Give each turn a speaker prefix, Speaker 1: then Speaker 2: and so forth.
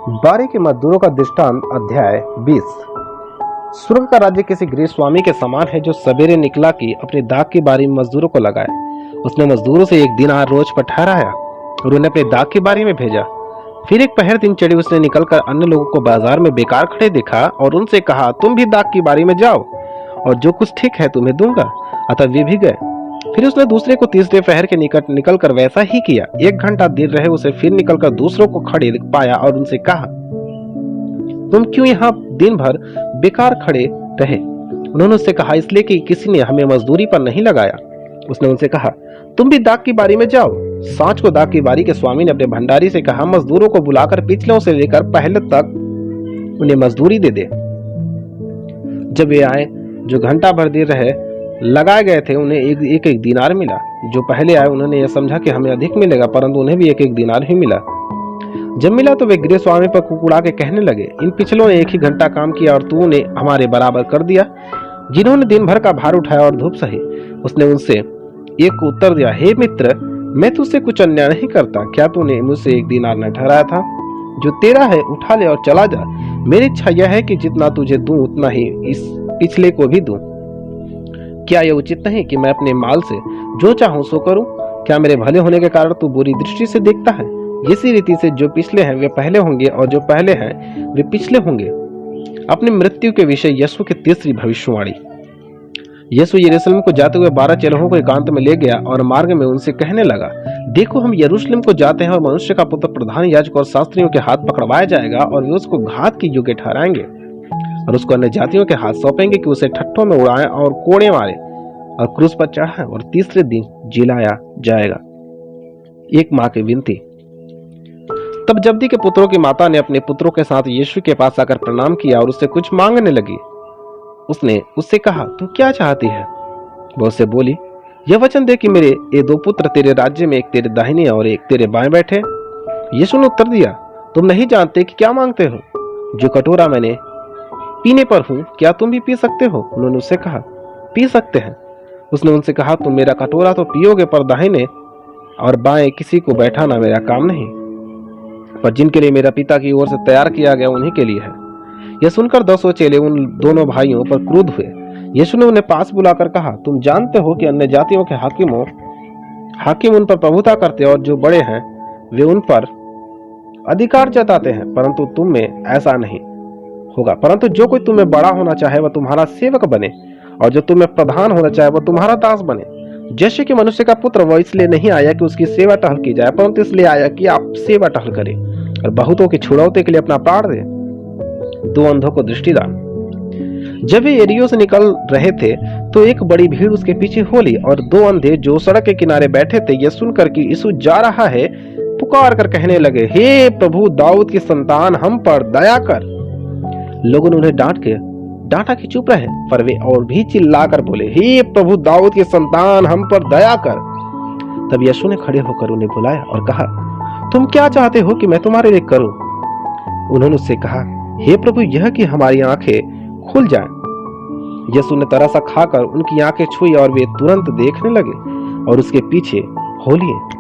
Speaker 1: बारी के मजदूरों का दृष्टांत अध्याय 20। स्वर्ग का राज्य किसी गृह स्वामी के समान है जो सवेरे निकला कि अपने दाख की बारी में मजदूरों को लगाए। उसने मजदूरों से एक दिनार रोज पर ठहराया और उन्हें अपने दाख की बारी में भेजा। फिर एक पहर दिन चढ़ी उसने निकलकर अन्य लोगों को बाजार में बेकार खड़े देखा और उनसे कहा, तुम भी दाख की बारी में जाओ और जो कुछ ठीक है तुम्हें दूंगा। अतः वे भी गए। फिर उसने दूसरे को तीसरे पहर के निकट निकलकर वैसा ही किया। 1 घंटा देर रहे उसे फिर निकलकर दूसरों को खड़े पाया और उनसे कहा, तुम क्यों यहाँ दिन भर बेकार खड़े रहे? उन्होंने उससे कहा, इसलिए कि किसी ने हमें मजदूरी पर नहीं लगाया। उसने उनसे कहा, तुम भी दाख की बारी में जाओ। सांझ को दाख की बारी के स्वामी ने अपने भंडारी से कहा, मजदूरों को बुलाकर पिछले से लेकर पहले तक उन्हें मजदूरी दे दे। जब वे आए जो घंटा भर देर रहे लगाए गए थे, उन्हें एक एक दिनार मिला। जो पहले आए उन्होंने यह समझा कि हमें अधिक मिलेगा, परंतु उन्हें भी एक एक दिनार ही मिला। जब मिला तो वे गृह स्वामी पर कुकुड़ा के कहने लगे, इन पिछलों ने 1 ही घंटा काम किया और तूने हमारे बराबर कर दिया, जिन्होंने दिन भर का भार उठाया और धूप सही। उसने उनसे एक को उत्तर दिया, हे मित्र, मैं तुझसे कुछ अन्याय नहीं करता। क्या तूने मुझसे 1 दिनार न ठहराया था? जो तेरा है उठा ले और चला जा। मेरी इच्छा यह है कि जितना तुझे दूं उतना ही इस पिछले को भी दूं। क्या यह उचित नहीं कि मैं अपने माल से जो चाहूं सो करूं? क्या मेरे भले होने के कारण तू बुरी दृष्टि से देखता है? इसी रीति से जो पिछले हैं वे पहले होंगे और जो पहले हैं वे पिछले होंगे। अपनी मृत्यु के विषय यीशु की तीसरी भविष्यवाणी। यीशु यरूशलेम को जाते हुए 12 चेलों को एकांत में ले गया और मार्ग में उनसे कहने लगा, देखो हम यरूशलेम को जाते हैं और मनुष्य का पुत्र प्रधान याजक और शास्त्रियों के हाथ पकड़वाया जाएगा और वे उसको घात के योग्य ठहराएंगे और उसको अन्य जातियों के हाथ सौंपेंगे कि उसे ठट्ठों में उड़ाएं और कोड़े मारे और क्रूस पर चढ़ाएं और तीसरे दिन जिलाया जाएगा। एक माँ की विनती। तब जब्दी के पुत्रों की माता ने अपने पुत्रों के साथ यीशु के पास आकर प्रणाम किया और उससे कुछ मांगने लगी। उसने उससे कहा, तू क्या चाहती है? वो उससे बोली, यह वचन दे कि मेरे ये 2 पुत्र तेरे राज्य में, एक तेरे दाहिने और एक तेरे बाएं बैठे। यीशु ने उत्तर दिया, तुम नहीं जानते कि क्या मांगते हो। जो कटोरा मैंने पीने पर हूं, क्या तुम भी पी सकते हो? उन्होंने उससे कहा, पी सकते हैं। उसने उनसे कहा, तुम मेरा कटोरा तो पियोगे, पर दाहिने और बाएं किसी को बैठाना मेरा काम नहीं, पर जिनके लिए मेरा पिता की ओर से तैयार किया गया उन्हीं के लिए है। यह सुनकर 10 चेले उन दोनों भाइयों पर क्रुद्ध हुए। यीशु ने उन्हें पास बुलाकर कहा, तुम जानते हो कि अन्य जातियों के हाकिम उन पर प्रभुता करते और जो बड़े हैं वे उन पर अधिकार जताते हैं, परंतु तुम में ऐसा नहीं होगा। परंतु जो कोई तुम्हें बड़ा होना चाहे वह तुम्हारा सेवक बने और जो तुम्हें प्रधान होना चाहे वह तुम्हारा दास बने। जैसे कि मनुष्य का पुत्र वह इसलिए नहीं आया कि उसकी सेवा टहल की जाए, परंतु इसलिए आया कि आप सेवा टहल करें और बहुतों की छुड़ौती के लिए अपना प्राण दे। 2 अंधों को दृष्टिदान। जब वे यरीहो से निकल रहे थे तो एक बड़ी भीड़ उसके पीछे हो ली और 2 अंधे जो सड़क के किनारे बैठे थे यह सुनकर कि यीशु जा रहा है पुकार कर कहने लगे, हे प्रभु, दाऊद की संतान, हम पर दया कर। लोगों ने उन्हें डांटा कि चुप रहे, पर वे और भी चिल्लाकर बोले, हे प्रभु, दाऊद की संतान, हम पर दया कर। तब यीशु ने खड़े होकर उन्हें बुलाया और कहा, तुम क्या चाहते हो कि मैं तुम्हारे लिए करूं? उन्होंने उससे कहा, हे प्रभु, यह कि हमारी आंखें खुल जाएं। यीशु ने तरसा खाकर उनकी आंखें छुई और वे तुरंत देखने लगे और उसके पीछे हो लिए।